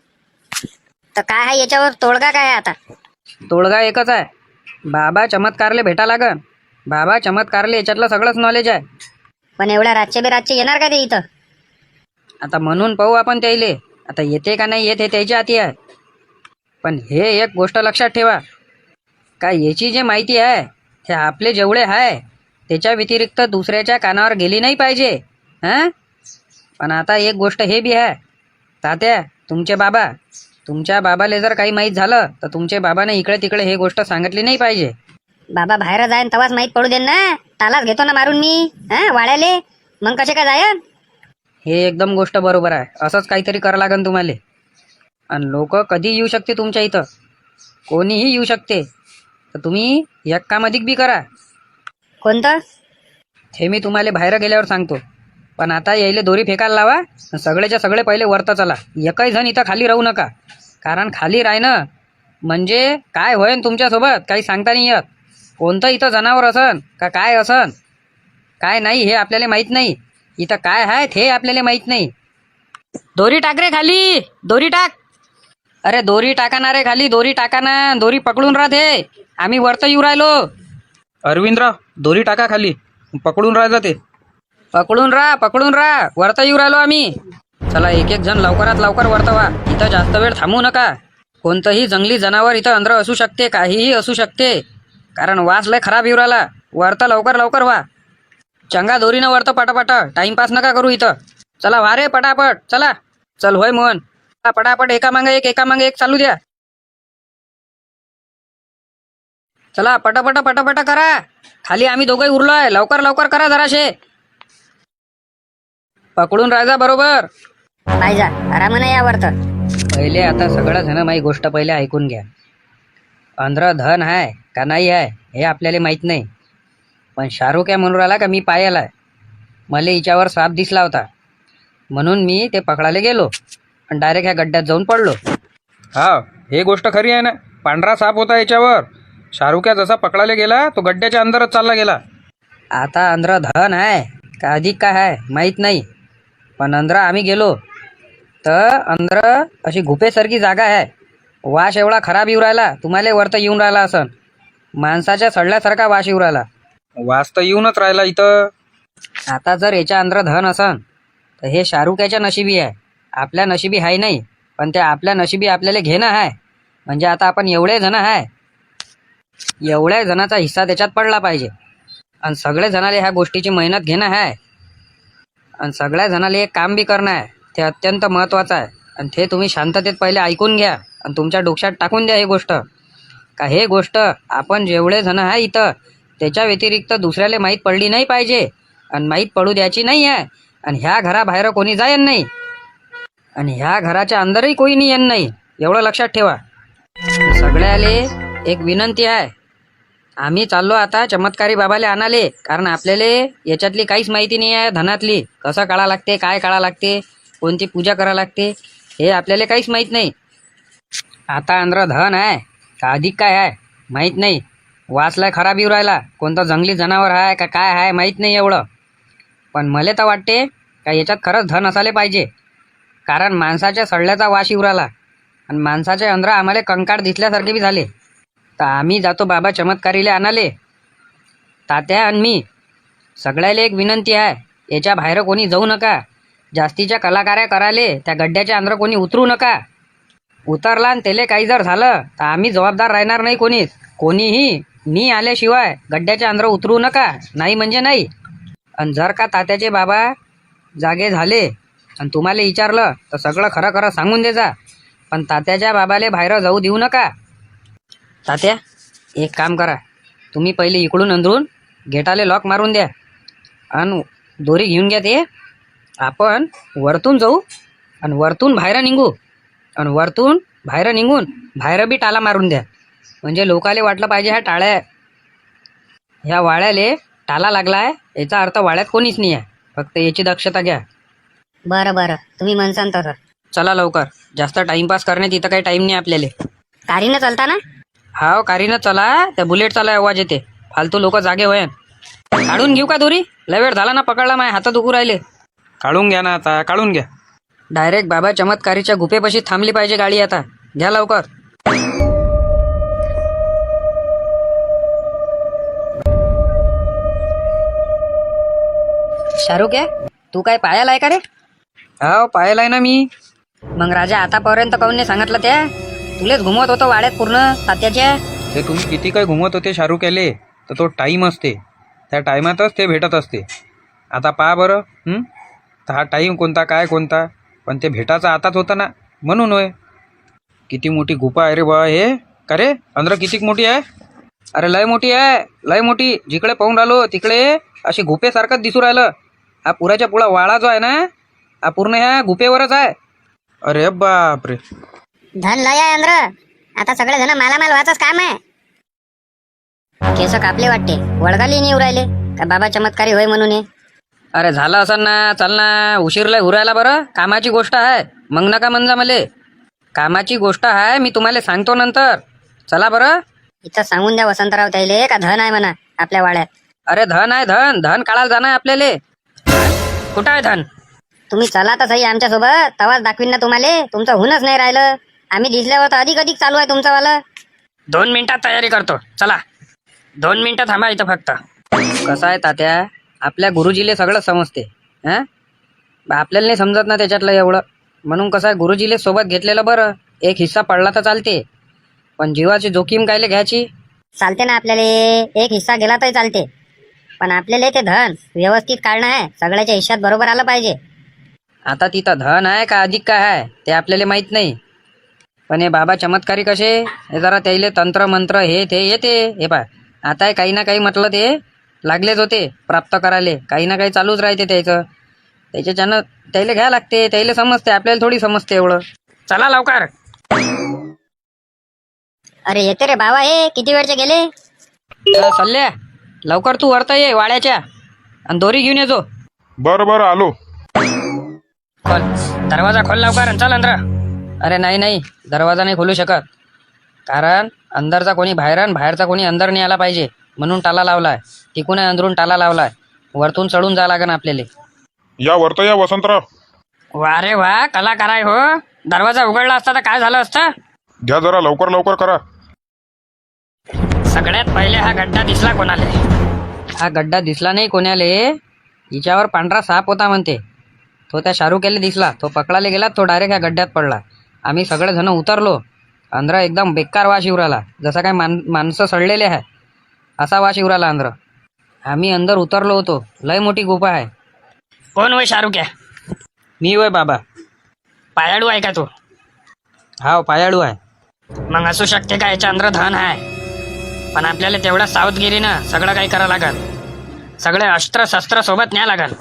तर काय आहे याच्यावर तोडगा काय आहे आता? तोडगा एकच आहे, बाबा चमत्कारले भेटा लागन. बाबा चमत्कारले याच्यातलं सगळंच नॉलेज आहे. पण एवढ्या रातचे येणार का ते इथं? आता म्हणून पाहू आपण त्याले. आता येते का नाही येत हे त्याच्या हाती आहे. पण हे एक गोष्ट लक्षात ठेवा, का याची जे माहिती आहे ते आपले जेवढे आहे त्याच्या व्यतिरिक्त दुसऱ्याच्या कानावर गेली नाही पाहिजे. हां, पण आता एक गोष्ट हे बी आहे तात्या, तुमच्या बाबाला जर काही माहीत झालं तर तुमच्या बाबाने इकडे तिकडे हे गोष्ट सांगितली नाही पाहिजे. बाबा बाहेर जाईन तवाच माहित पडू देन ना. तालाच घेतो ना मारून मी वाड्याले, मग कसे काय जायन? हे एकदम गोष्ट बरोबर आहे. असंच काहीतरी करावं लागेल तुम्हाला. आणि लोक कधी येऊ शकते तुमच्या इथं, कोणीही येऊ शकते. तर तुम्ही एक काम अधिक बी करा. कोणतं? हे मी तुम्हाला बाहेर गेल्यावर सांगतो. पण आता यायले दोरी फेकायला लावा. सगळेच्या सगळे पहिले वरतं चला. एकही जण इथं खाली राहू नका. कारण खाली राहणं म्हणजे काय होईन तुमच्यासोबत काही सांगता नाही येत. कोणतं इथं जनावर असन का काय असन काय नाही हे आपल्याला माहीत नाही. इथं काय आहे हे आपल्याला माहीत नाही. दोरी टाक रे खाली, दोरी टाक. अरे दोरी टाका ना रे खाली, दोरी टाका ना. दोरी पकडून राहत हे, आम्ही वरतं येऊ राहिलो. अरविंदराव दोरी टाका खाली, पकडून राहायचं ते. पकडून राहा वरतं येऊ राहिलो आम्ही. चला एक एक जण लवकरात लवकर वरतं व्हा. इथं जास्त वेळ थांबू नका. कोणतंही जंगली जनावर इथं अंदर असू शकते, काहीही असू शकते. कारण वास लय खराब येऊ राहिला. वरतं लवकर व्हा. चंगा दोरीनं वरतं पटापट, टाइमपास नका करू इथं. चला व्हा रे पटापट, चला. चल होय मोहन, पटापट एका मागे एक चालू द्या. चला पटापट करा. खाली आम्ही दोघंही उरलोय, लवकर करा जराशे. पकडून राहायचा बरोबर. पाहिजा आरामाने यावर तर. पहिले आता सगळं जण माझी गोष्ट पहिले ऐकून घ्या. अंध्र धन आहे का नाही आहे हे आपल्याला माहीत नाही. पण शाहरुख या म्हणून राहिला का मी पायाला आहे. मला हिच्यावर साप दिसला होता. म्हणून मी ते पकडायला गेलो आणि डायरेक्ट ह्या गड्ड्यात जाऊन पडलो. हा, हे गोष्ट खरी आहे ना. पांढरा साप होता याच्यावर. शाहरुख्या जसा पकडायला गेला तो गड्ड्याच्या अंदरच चालला गेला. आता अंदर धन आहे का अधिक काय आहे माहीत नाही, पण अंदर आम्ही गेलो तर अंदर अशी गुफेसारखी जागा आहे. वास एवढा खराब येऊ राहिला, तुम्हाला वरतं येऊन राहिला असन. माणसाच्या सडल्यासारखा वास येऊ राहिला. वास तर येऊनच राहिला इथं. आता जर याच्या अंदर धन असन तर हे शाहरुख्याच्या नशिबी आहे, आपल्या नशिबी आहे नाही. पण ते आपल्या नशिबी आपल्याला घेणं आहे. म्हणजे आता आपण एवढे जण आहे, एवढ्या जणाचा हिस्सा त्याच्यात पडला पाहिजे. आणि सगळे जणाले ह्या गोष्टीची मेहनत घेणं आहे. आणि सगळ्या जणाले एक काम बी करणं आहे, ते अत्यंत महत्त्वाचं आहे. आणि ते तुम्ही शांततेत पहिले ऐकून घ्या आणि तुमच्या डोक्यात टाकून द्या. हे गोष्ट का हे गोष्ट आपण जेवढे जण आहे इथं त्याच्या व्यतिरिक्त दुसऱ्याला माहीत पडली नाही पाहिजे. आणि माहीत पडू द्यायची नाही आहे. आणि ह्या घराबाहेर कोणी जायन नाही आणि ह्या घराच्या अंदरही कोणी नाही येन नाही, एवढं लक्षात ठेवा. सगळ्याले एक विनंती आहे, आम्ही चाललो आता चमत्कारी बाबाले आणाले, कारण आपल्याला याच्यातली काहीच माहिती नाही आहे. धनातली कसं काढा लागते, काय काढा लागते, कोणती पूजा करा लागते, हे आपल्याला काहीच माहीत नाही. आता अंदर धन आहे का अधिक काय आहे माहीत नाही. वासला खराब येऊ राहिला, कोणतं जंगली जनावर आहे का काय आहे माहीत नाही एवढं. पण मला तर वाटते का याच्यात खरंच धन असायला पाहिजे, कारण माणसाच्या सडल्याचा वास येऊ राहिला आणि माणसाच्या अंदर आम्हाला कंकाळ दिसल्यासारखे बी झाले. तर आम्ही जातो बाबा चमत्कारीला आणाले. तात्या आणि मी सगळ्याला एक विनंती आहे, याच्या बाहेर कोणी जाऊ नका. जास्तीच्या कलाकार्या करायले त्या गड्ड्याच्या अंदर कोणी उतरू नका. उतरला आणि त्याला काही जर झालं तर आम्ही जबाबदार राहणार नाही कोणीच. कोणीही मी आल्याशिवाय गड्ड्याच्या अंदर उतरू नका, नाही म्हणजे नाही. आणि जर का तात्याचे बाबा जागे झाले आणि तुम्हाला विचारलं तर सगळं खरं खरं सांगून दे जा. पण तात्याच्या बाबाले बाहेर जाऊ देऊ नका. तात्या एक काम करा, तुम्ही पहिले इकडून अंदरून गेटाले लॉक मारून द्या आणि दोरी घेऊन घ्या. ते आपण वरतून जाऊ आणि वरतून बाहेर निघू आणि वरतून बाहेर निघून बाहेर बी टाला मारून द्या. म्हणजे लोकाले वाटलं पाहिजे ह्या वाळ्याले टाला लागला आहे, याचा अर्थ वाळ्यात कोणीच नाही आहे. फक्त याची दक्षता घ्या. बरं बरं, तुम्ही म्हणसान तसं. चला लवकर, जास्त टाइमपास करण्यात इथं काही टाइम नाही आपल्याला. कारनं चालता ना? हाव कारीनं चला, त्या बुलेटचा लय आवाज येते, फालतू लोक जागे होय. काढून घेऊ का दोरी? लय वेळ झाला ना पकडला, माझ्या हातात दुखू राहिले. काढून घ्या ना, आता काढून घ्या. डायरेक्ट बाबा चमत्कारीच्या गुफेपाशी थांबली पाहिजे गाडी. आता घ्या लवकर. शाहरुख आहे, तू काय पायाला आहे का रे? हाव, पाहिलाय ना मी. मग राजा आतापर्यंत काऊन नाही सांगितलं? त्या तुलेच घुमवत होतो वाड्यात पूर्ण तात्याच्या. ते तुम्ही किती काय घुमत होते शाहरुख याले, तर तो टाईम असते, त्या टायमातच ते भेटत असते. आता पहा बरं, तर हा टाईम कोणता काय कोणता, पण ते भेटायचं आताच होतं ना, म्हणून होय. किती मोठी गुफा आहे रे बा हे. का रे अंदर किती मोठी आहे? अरे लय मोठी आहे, लय मोठी. जिकडे पाहून राहिलो तिकडे अशी गुफेसारखंच दिसू राहिलं. हा पुराच्या पुढा वाळा जो आहे ना, हा पूर्ण ह्या गुफेवरच आहे. अरे बापरे. धन लय आहे अंद्र. आता सगळे जण मालामाल व्हायचंच काम आहे. केस कापले वाटते, वळगाली नाही उरायले का बाबा चमत्कारी होय म्हणून हे. अरे झालं असं ना, चल ना, उशीर लय उरायला. बरं कामाची गोष्ट आहे, मग नका म्हणजा मले. कामाची गोष्ट आहे, मी तुम्हाला सांगतो नंतर. चला बरं. इथं सांगून द्या वसंतराव त्याले का धन आहे म्हणा आपल्या वाड्यात. अरे धन आहे, धन धन काढायला जाणं आपल्याला. कुठं आहे धन? तुम्ही चला तर सही आमच्या सोबत, तवाच दाखवीन ना तुम्हाला. तुमचं होऊनच नाही राहिलं. आम्ही दिसल्यावर तर अधिक अधिक चालू आहे तुमचं वालं. 2 मिनिटात तयारी करतो, चला. 2 मिनिटं थांबा इथं फक्त. कसं आहे तात्या, आपल्या गुरुजीले सगळं समजते. आपल्याला नाही समजत ना त्याच्यातलं एवढं. म्हणून कसं आहे, गुरुजीले सोबत घेतलेलं बरं. एक हिस्सा पडला तर चालते, पण जीवाची जोखीम कायले घ्यायची? चालते ना आपल्याला, एक हिस्सा गेला तरी चालते, पण आपल्याला ते धन व्यवस्थित काढणं आहे. सगळ्याच्या हिश्श्यात बरोबर आलं पाहिजे. आता तिथं धन आहे का अधिक काय आहे ते आपल्याला माहित नाही. पण हे बाबा चमत्कारी कसे, हे जरा त्याले तंत्र मंत्र हे ते येते. हे पा आता काही ना काही म्हटलं ते लागलेच होते प्राप्त करायले. काही ना काही चालूच राहते त्याचं. त्याच्यानं त्याला घ्या लागते, त्याला समजते, आपल्याला थोडी समजते एवढं. चला लवकर. अरे येते रे बाबा, हे किती वेळचे गेले. सल्ल्या लवकर तू वरता ये वाड्याच्या आणि दोरी घेऊन येजो. बरं बरं आलो. खोल दरवाजा खोल लवकर आणि चल अंदर. अरे नाही नाही, दरवाजा नाही खोलू शकत, कारण अंदरचा कोणी बाहेर आणि बाहेरचा कोणी अंदर नाही आला पाहिजे म्हणून टाला लावलाय. तिकून अंदरून टाला लावलाय. वरतून चढून जा लागेल आपल्याला. या वरतं या वसंतराव. वा रे वा, कलाकार आहे हो. दरवाजा उघडला असता तर काय झालं असतं. घ्या जरा लवकर लवकर करा. सगळ्यात पहिले हा गड्डा दिसला कोणाले? हा गड्डा दिसला नाही कोणाले. हिच्यावर पांढरा साप होता म्हणते. तो त्या शाहरुखेला दिसला. तो पकडायला गेला, तो डायरेक्ट ह्या गड्ड्यात पडला. आम्ही सगळेजण उतरलो. अंदर एकदम बेकार वास येऊ राहिला, जसा काय माणसं सडलेले आहे असा वास येऊ राहिला अंदर. आम्ही अंदर उतरलो होतो. लय मोठी गुफा आहे. कोण वय शाहरुख आहे? मी वय बाबा. पायाडू आहे का तू? हा पायाळू आहे. मग असू शकते का याच्या अंदर धन आहे? पण आपल्याला तेवढं सावधगिरीनं सगळं काही करावं लागल. सगळे अस्त्र शस्त्र सोबत न्या लागल.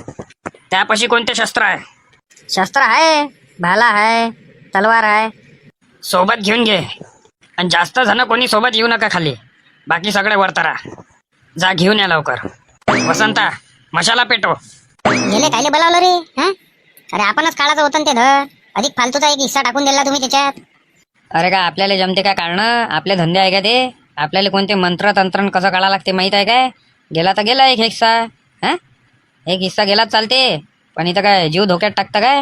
त्यापाशी कोणते शस्त्र आहे? शस्त्र आहे, भाला आहे, तलवार आहे. सोबत घेऊन घे. आणि जास्त जण कोणी सोबत येऊ नका खाली. बाकी सगळे वरतरा. जा घेऊन या लवकर. वसंता मशाला पेटो. गेले कायले बोलावलं रे? हा, अरे आपणच काढायचं होतं ना ते धर. अधिक फालतूचा एक हिस्सा टाकून दिला तुम्ही त्याच्यात. अरे का आपल्याला जमते का काढणं? आपले धंदे आहे का ते? आपल्याला कोणते मंत्र तंत्रण कसं काढा लागते माहित आहे काय? गेला तर गेला एक हिस्सा. हा, एक हिस्सा गेलाच चालते, पण इथं काय जीव धोक्यात टाकतं काय?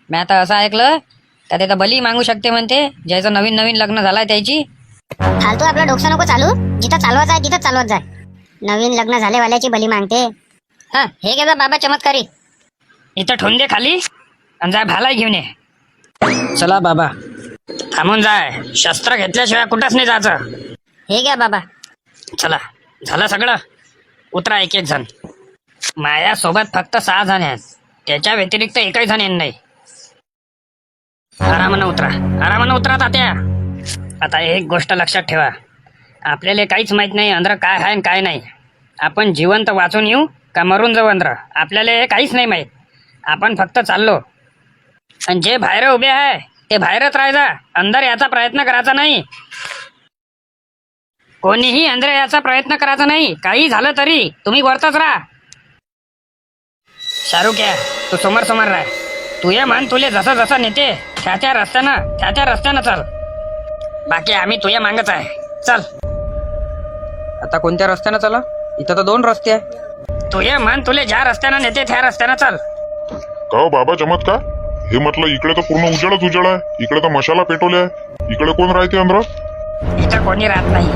मी आता असं ऐकलं का तिथं बली मागू शकते म्हणते, ज्याचं नवीन नवीन लग्न झालंय त्याची. फालतू आपलं डोकं नको चालू. जिथं चालवायचं आहे तिथं चालवत जाय. नवीन लग्न झालेवाल्याची बली मागते. हा, हे घे जा बाबा चमत्कारी. इथं ठेवून दे खाली आणि जाय भाला घेऊन ये. चला बाबा थांबून जाय. शस्त्र घेतल्याशिवाय कुठंच नाही जायचं. हे घ्या बाबा. चला झालं सगळं. उतरा एक एक जण. माझ्यासोबत फक्त 6 जण आहेत. त्याच्या व्यतिरिक्त एकही जण येत नाही. आरामानं उतरा, आरामानं उतरा तात्या. आता एक गोष्ट लक्षात ठेवा, आपल्याला काहीच माहित नाही अंदर काय आहे आणि काय नाही. आपण जिवंत वाचून येऊ का मरून जाऊ अंदर, आपल्याला हे काहीच नाही माहित. आपण फक्त चाललो. आणि जे बाहेर उभे आहे ते बाहेरच राहायचा. अंदर याचा प्रयत्न करायचा नाही. कोणीही अंदर याचा प्रयत्न करायचा नाही. काही झालं तरी तुम्ही वरतच राहा. शाहरुख या, तू समोर समोर राह. तू ये म्हण तुले जसं जसं नेते त्या रस्त्यानं चल. बाकी आम्ही तुझ्या मागच आहे. चल. आता कोणत्या रस्त्यानं चला? इथं तर 2 रस्ते आहे. तू ये म्हण तुले ज्या रस्त्यानं नेते त्या रस्त्यानं चल. का हो बाबा चमत्कार? हे म्हटलं इकडे तर पूर्ण उजेडच उजेड आहे. इकडे तर मशाला पेटवले आहे. इकडे कोण राहते अंदर? इथं कोणी राहत नाही.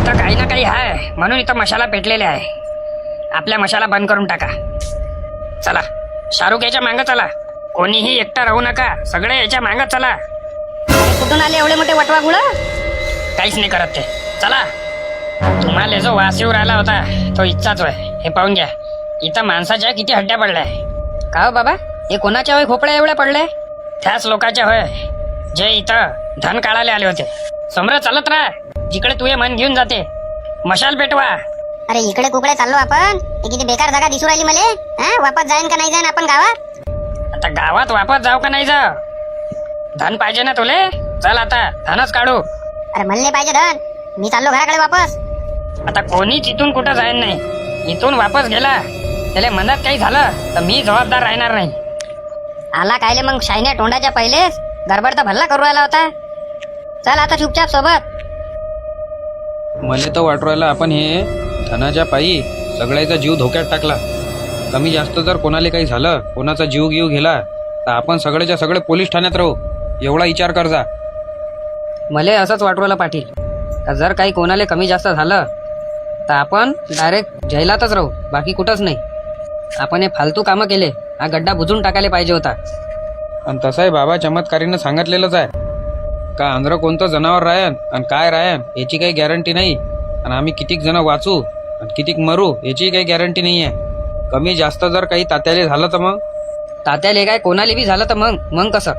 इथं काही ना काही आहे म्हणून इथं मशाला पेटलेले आहे. आपल्या मशाला बंद करून टाका. चला शाहरुख याच्या मागं चला. कोणीही एकटा राहू नका. सगळे याच्या मागं चला. अरे कुठून आले एवढे मोठे वटवा गुळ? काहीच नाही करत ते. चला. तुम्हाला जो वास येऊ राहिला होता तो इच्छाच होय. हे पाहून घ्या. इथं माणसाच्या किती हड्ड्या पडल्या. का हो बाबा, हे कोणाच्या वय खोपड्या एवढ्या पडल्या? त्याच लोकांच्या होय जे इथं धन काढायला आले होते. समोर चालत राहा. जिकडे तुझे मन घेऊन जाते. मशाल पेटवा. अरे इकडे कुकडे चाललो आपण. हे किती बेकार जागा दिसू राहिली मले. हा, वापस जाईन का नाही जाईन आपण गावात? आता गावात वापस जाऊ का नाही जाऊ? धन पाहिजे ना तुले? चल आता धनच काढू. अरे म्हणले पाहिजे धन. मी चाललो घराकडे वापस. आता कोणीच इथून कुठं जाईन नाही. इथून वापस गेला त्याला मनात काही झालं तर मी जबाबदार राहणार नाही. आला कायले मग शायन्या तोंडाच्या पहिलेच? गडबड तर भल्ला करू राहिला होता. चल आता चुपचाप सोबत. मला तर वाटू राहिलं आपण हे धनाच्या पायी सगळ्याचा जीव धोक्यात टाकला. कमी जास्त जर कोणाला काही झालं, कोणाचा जीव गेला तर आपण सगळेच्या सगळे पोलीस ठाण्यात राहू. एवढा विचार कर जा. मले असंच वाटू राहिलं पाटील का जर काही कोणाला कमी जास्त झालं तर आपण डायरेक्ट जैलातच राहू. बाकी कुठंच नाही. आपण हे फालतू कामं केले. हा गड्डा बुजून टाकायला पाहिजे होता. आणि तसंही बाबा चमत्कारीनं सांगितलेलंच आहे का अंदर कोणतं जनावर राहन आणि काय राहन याची काही गॅरंटी नाही. आणि आम्ही कितीक जण वाचू आणि कितीक मरू याची काही गॅरंटी नाही आहे. कमी जास्त जर काही तात्याले झालं तर मग? तात्याले काय कोणाला बी झालं तर मग कसं?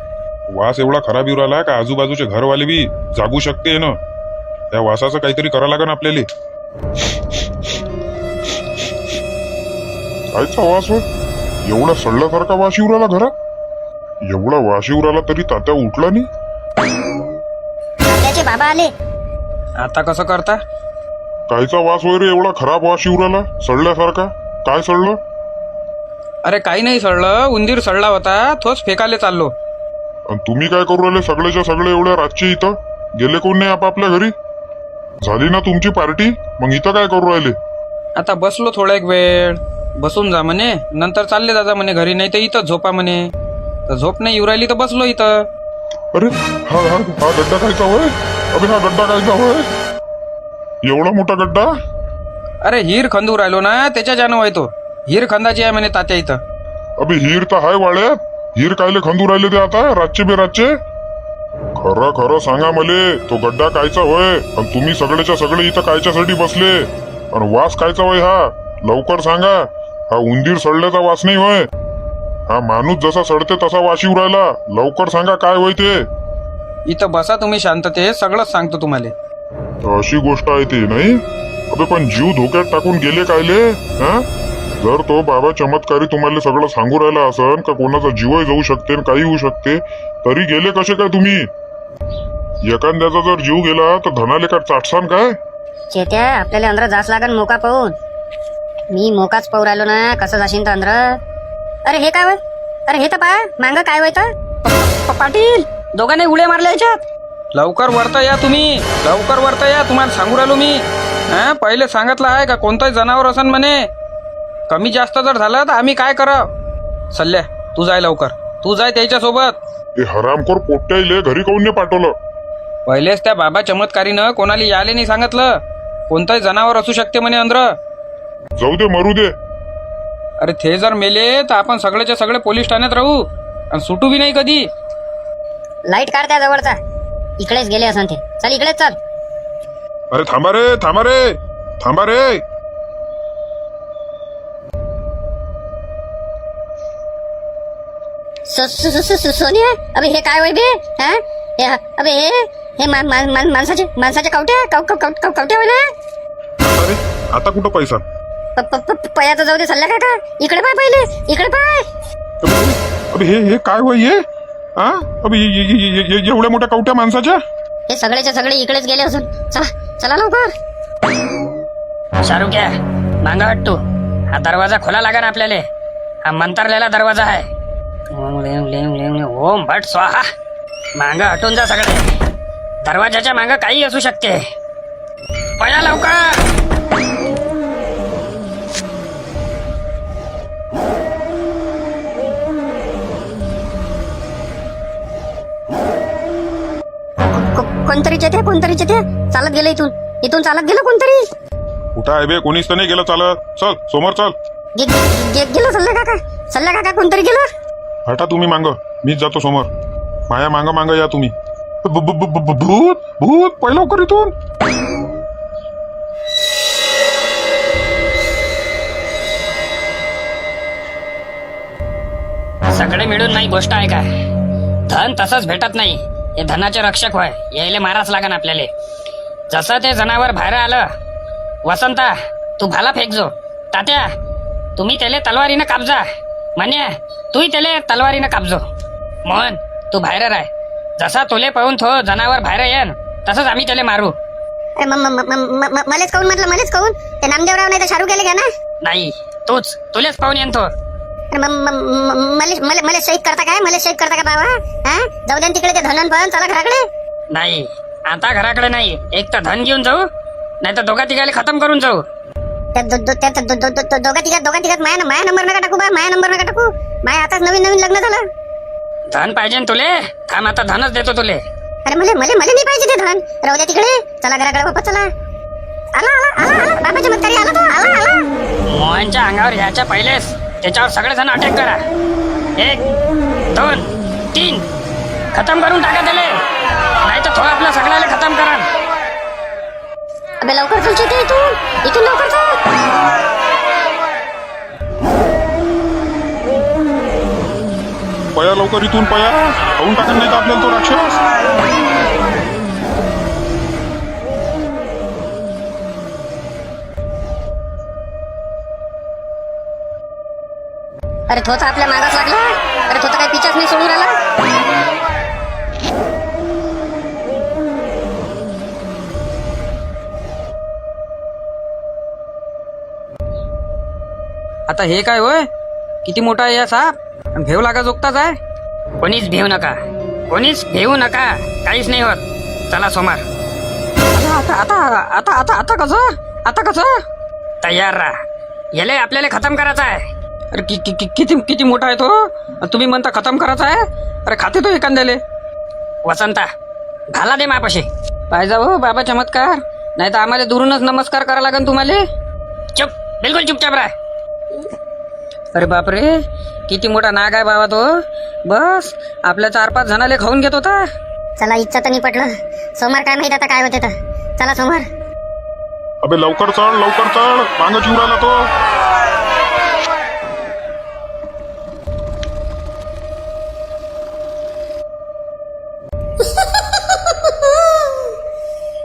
वास एवढा खराब येऊ राहिला का आजूबाजूचे घरवाले बी जागू शकते ना. त्या वासाचं काहीतरी करावं लागेल आपल्याला. कायचा वास होय? एवढा सडल्यासारखा वास येऊ राहिला घरात. एवढा वास येऊ राहिला तरी तात्या उठला नाही. त्याचे बाबा आले. आता कसं करता? कायचा वास होय रे? एवढा खराब वास येऊ राहिला सडल्यासारखा. काय सडलं? अरे काही नाही सडलं, उंदीर सडला होता, तोच फेकाले चाललो. आणि तुम्ही काय करू राहिले सगळेच्या सगळे एवढ्या रातचे इथं? गेले कोण नाही आपापल्या घरी? झाली ना तुमची पार्टी, मग इथं काय करू राहिले? आता बसलो थोडा एक वेळ, बसून जा म्हणे, नंतर चालले जाता म्हणे घरी, नाही तर इथं झोपा म्हणे. तर झोप नाही येऊ राहिली तर बसलो इथं. अरे हा हा हा गड्डा खायचा होय? अबे हा गड्डा खायचा होय? एवढा मोठा गड्डा? अरे हिर खंदू राहिलो ना, त्याच्या जाणं होय तो. हिर खंदाची आहे म्हणे तात्या इथं. अबे हिर तर हाय वाड्यात, हिर कायले खंदू राहिले ते आता रातचे बेरातचे? खरं खरं सांगा मले, तो गड्डा कायचा होय? आणि तुम्ही सगळेच्या सगळे इथं कायच्यासाठी बसले? आणि वास कायचा होय हा? लवकर सांगा. हा उंदीर सडल्याचा वास नाही होय, हा माणूस जसा सडते तसा वास येऊ राहिला. लवकर सांगा काय होय ते? इथं बसा तुम्ही शांततेत, सगळंच सांगतो तुम्हाला. अशी गोष्ट आहे ती नाही? अबे पण जीव धोक्यात टाकून गेले कायले? हा? जर तो बाबा चमत्कारी तुम्हाला सगळं सांगू राहिला असन का कोणाचा जीवही जाऊ शकते आणि काही होऊ शकते, तरी गेले कसे काय तुम्ही? एखाद्याचा जर जीव गेला तर धनाले का चाटसान काय? चेत्या आपल्याला अंदर जास लागन मोका पाहून. मी मोकाच पाहू राहिलो ना, कसं जाशील तर अंदर. अरे हे काय वय? अरे हे तर पा मांग काय वय तर? पाटील, दोघांनी उड्या मारल्या याच्यात. लवकर वरता या तुम्ही, लवकर वरता या, तुम्हाला सांगू राहिलो मी. हा, पहिले सांगितलं आहे का कोणतंही जनावर असन म्हणे. कमी जास्त जर झालं तर आम्ही काय कराव? सल्ल्या तू जाय लवकर, तू जाय त्याच्यासोबत. ते हरामखोर पोट्याईले घरी काऊन नाही पाठवलं? पहिलेच त्या बाबा चमत्कारीनं कोणाला याले नाही सांगितलं. कोणतंही जनावर असू शकते म्हणे अंदर. जाऊ दे मरू दे. अरे ते जर मेले तर आपण सगळेच्या सगळे पोलीस ठाण्यात राहू आणि सुटू बी नाही कधी. लाईट काढ त्या जवळचा. इकडेच गेले असन ते. चल इकडेच चल. अरे थांबा रे, थांबा रे, थांबा रे. सोनिया, अबे हे काय वय बे? हा? अबे हे माणसाचे कवट्या होय ना? अरे आता कुठं पैसा? पयाचं जाऊ दे सल्ल्या काका. इकडे पाय पहिले, इकडे पाय. अबे हे काय होय हे? हा? अबे एवढ्या मोठ्या कवट्या माणसाच्या? हे सगळेच्या सगळे इकडेच गेले असून. चला चला लवकर. शाहरुख मांगा हट तू. हा दरवाजा खोला लागेल आपल्याला. हा मंतरलेला दरवाजा आहे. ओम भट स्वाहा. मांगा हटून जा सगळे. दरवाजाच्या मांग काही असू शकते. पळा लवकर. कोणतरी चेत्या चालत गेलं इथून चालत गेलं कोणतरी. कुठं आहे बे? कोणीच तर नाही गेलं चालत. चल समोर चल. गेलं सल्ल्या काका कोणतरी गेलं. हटा तुम्ही मांग, मीच जातो समोर. माया मांग मांग या तुम्ही. भूत भूत पळ लवकर इथून. सगळे मिळून नाही गोष्ट आहे काय? धन तसंच भेटत नाही. हे धनाचे रक्षक होय. यायले माराच लागन आपल्याला. जसं ते जनावर बाहेर आलं, वसंता तू भाला फेकजो. तात्या तुम्ही त्याले तलवारीनं कापजा. मान्य तूही त्याले तलवारीनं कापजो. मोहन तू बाहेर राह. जसा तोले पाहून तो जनावर बाहेर येन तसंच आम्ही त्याले मारू. अरे मलेच काऊन म्हटलं, मलेच काऊन? ते नामदेवराव नाही तर शाहरुख गेले का ना? नाही तुलेच पाहून येन तो. अरे मला शहीद करता काय? मला शहीद करता का बाबा? हा, जाऊ द्या तिकडे ते धनन पण. चला घराकडे. नाही आता घराकडे नाही. एक तर धन घेऊन जाऊ, नाही तर दोघा तिघाले खतम करून जाऊ. दोघा तिघात माया नंबर नका टाकू बा. माया नंबर नका टाकू. माया आताच नवीन लग्न झालं. धन पाहिजे ना तुले? थांब आता धनच देतो तुले. अरे मला नाही पाहिजे ते धन. राहू द्या तिकडे. चला घराकडे बाबा चला. आला बाबा चमत्कारी आला तो. आला. मोहनच्या अंगावर याच्या पहिलेच त्याच्यावर सगळेजण अटॅक करा. 1 2 3 खतम करून टाका त्याले. नाही तर तो आपल्या सगळ्याला खतम करा. अबे लवकर चल चेते इथून लवकर चल. पया लवकर इथून पया. खाऊन टाकत नाही तर आपल्याला तो राक्षस. अरे तो तर आपल्या मागास लागला. अरे तो तर काही पिचाच नाही सोडून राहिला. आता हे काय होय? किती मोठा आहे या साप आणि भेव लागा जोगताच आहे. कोणीच भेऊ नका, कोणीच भेऊ नका, काहीच नाही होत. चला सोमवार. आता आता आता आता आता कसं, आता कसं? तयार राहा, याले आपल्याला खतम करायचा आहे. अरे किती किती मोठा आहे तो, आणि तुम्ही म्हणता खतम करायचा आहे. अरे खाते तो एखाद्याले. वसंता घाला दे मापाशी. पाहिजे हो बाबा चमत्कार, नाही तर आम्हाला दुरूनच नमस्कार करा लागेल तुम्हाला. चुप, बिलकुल चुपचाप राहा. अरे बापरे, किती मोठा नाग आहे बाबा तो. बस आपल्या 4-5 जणाले खाऊन घेत होता. चला इच्छा तर नाही पटलं. सोमवार काय माहित आता काय होते तर. चला सोमवार. अबे लवकर चढ, लवकर चढ, मागं चिवरायला तो.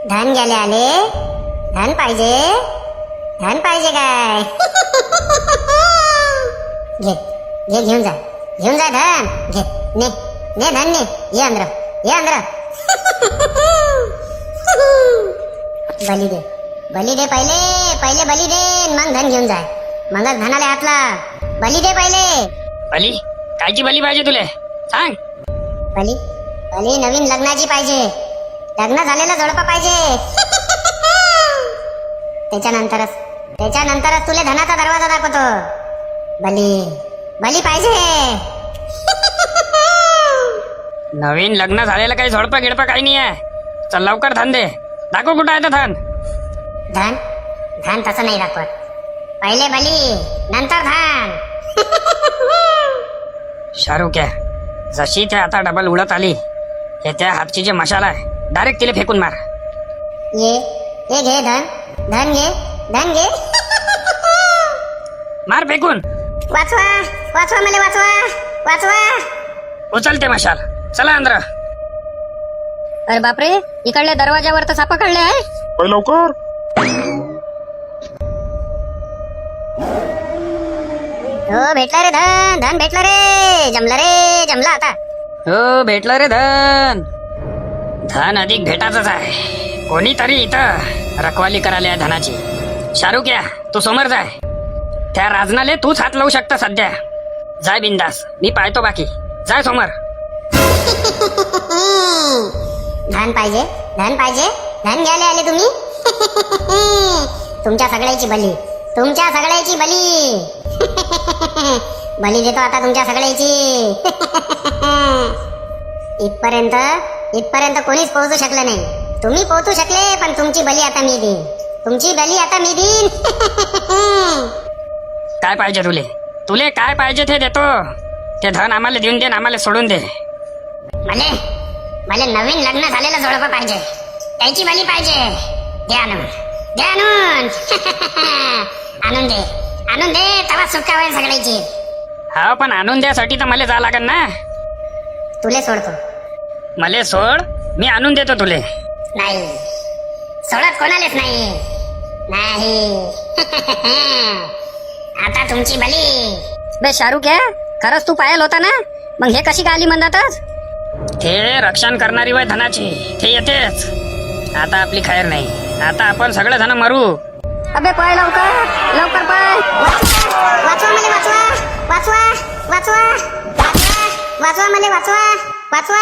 धन गेले आले. धन पाहिजे, धन पाहिजे काय? घे घे, घेऊन जा, घेऊन जा धन. घे, ने ने धन ने. ये अंदर, ये अंदर. बली दे, बली दे पहिले, पहिले बली दे, मग धन घेऊन जाय. मगच धनाले हातला. बली दे पहिले. बली कायची बली पाहिजे तुले सांग. बली, बली नवीन लग्नाची पाहिजे. लग्न झालेलं जोडपा पाहिजे. त्याच्यानंतरच तुले धनाचा दरवाजा दाखवतो. बली, बली पाहिजे. नवीन लग्न झालेलं काही झोडपा गिडपा काही नाही आहे. चल लवकर धन दे, दाखव कुठं आहे तर धन. धन, धन तसं नाही दाखवत. पहिले बली, नंतर धन. शाहरुख आहे जशी ते आता डबल उडत आली, हे त्या हातची जे मशाला आहे डायरेक्ट तिला फेकून मार. ये घे धन, धन घे, धन घे. मार फेकून. वाचवा, वाचवा मला, वाचवा, वाचवा. उचल ते मशाल. चला अंदर. अरे बापरे, इकडल्या दरवाजावर तर सापा काढले आहे. पै लवकर. हो भेटला रे धन, धन भेटला रे. जमला रे, जमला आता. हो भेटलं रे धन. धन अधिक भेटायचंच आहे. कोणीतरी इथं रखवाली करायला आहे धनाची. शाहरुख या तू समोर जाय. त्या राजनाले तूच हात लावू शकता सध्या. जाय बिंदास, मी पाहतो बाकी. जाय समोर. धन पाहिजे, धन पाहिजे, धन घ्यायला आले तुम्ही. तुमच्या सगळ्याची बली, तुमच्या सगळ्याची बली. बली देतो आता तुमच्या सगळ्याची. इथपर्यंत कोणीच पोहोचू शकलं नाही. तुम्ही पोहोचू शकले, पण तुमची बली आता मी देईन. तुमची बली आता मी देईन. काय पाहिजे तुले, तुले काय पाहिजे ते देतो. ते धन आम्हाला देऊन दे, आम्हाला सोडून दे. मला नवीन लग्न झालेलं जोडपं पाहिजे. त्याची बली पाहिजे. दे आणून, दे आणून. आणून दे, आणून दे, तेव्हा सुटका होईल सगळ्याची. हा पण आणून द्यासाठी तर मला जा लागेल ना. तुले सोडतो. मले सोड, मी आणून देतो तुले. नाही, सोडत कोणालेच नाही. नाही. आता तुमची बली. बे शाहरुख आहे, खरंच तू पायल होता ना. मग हे कशी काय आली म्हणतातच. ते रक्षण करणारी वय धनाची, ते येतेच. आता आपली खैर नाही. आता आपण सगळे जण मरू. अबे पाय लवकर, लवकर पाय. वाचवा मला, वाचवा, वाचवा, वाचवा, वाचवा, वाचवा मला, वाचवा, वाचवा.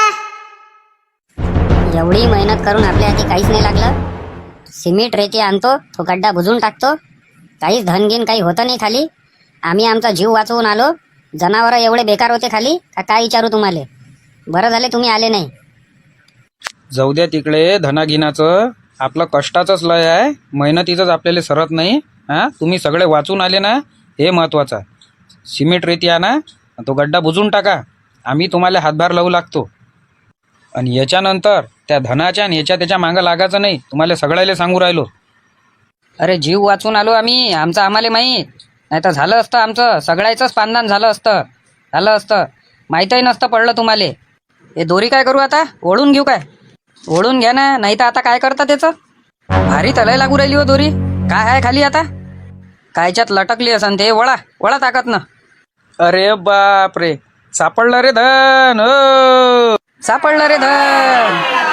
एवढी मेहनत करून आपल्या हाती काहीच नाही लागलं. सिमेंट रेती आणतो, तो गड्डा बुजून टाकतो, काहीच धनगीन काही होतं नाही खाली. आम्ही आमचा जीव वाचवून आलो. जनावर एवढे बेकार होते खाली का काय विचारू तुम्हाला. बरं झाले तुम्ही आले नाही. जाऊ द्या तिकडे धनागिनाचं. आपलं कष्टाचंच लय आहे, मेहनतीचंच आपल्याला सरत नाही. हां, तुम्ही सगळे वाचून आले ना, हे महत्त्वाचं आहे. सिमेंट रेती आणा, तो गड्डा बुजून टाका. आम्ही तुम्हाला हातभार लावू लागतो. आणि याच्यानंतर त्या धनाच्या आणि याच्या त्याच्या मागं लागायचं नाही. तुम्हाला सगळ्याला सांगू राहिलो. अरे जीव वाचून आलो आम्ही, आमचं आम्हाला माहीत. नाही तर झालं असतं आमचं सगळ्याचंच पानदान झालं असतं. माहीतही नसतं पडलं तुम्हाला. हे दोरी काय करू आता, ओढून घेऊ काय? ओढून घ्या ना, नाही तर आता काय करता त्याचं. भारी तलाय लागू राहिली हो दोरी. काय आहे खाली आता, कायच्यात लटकली असन ते. वळा वळा ताकत ना. अरे बाप रे, सापडलं रे धन. सापडलं रे धन.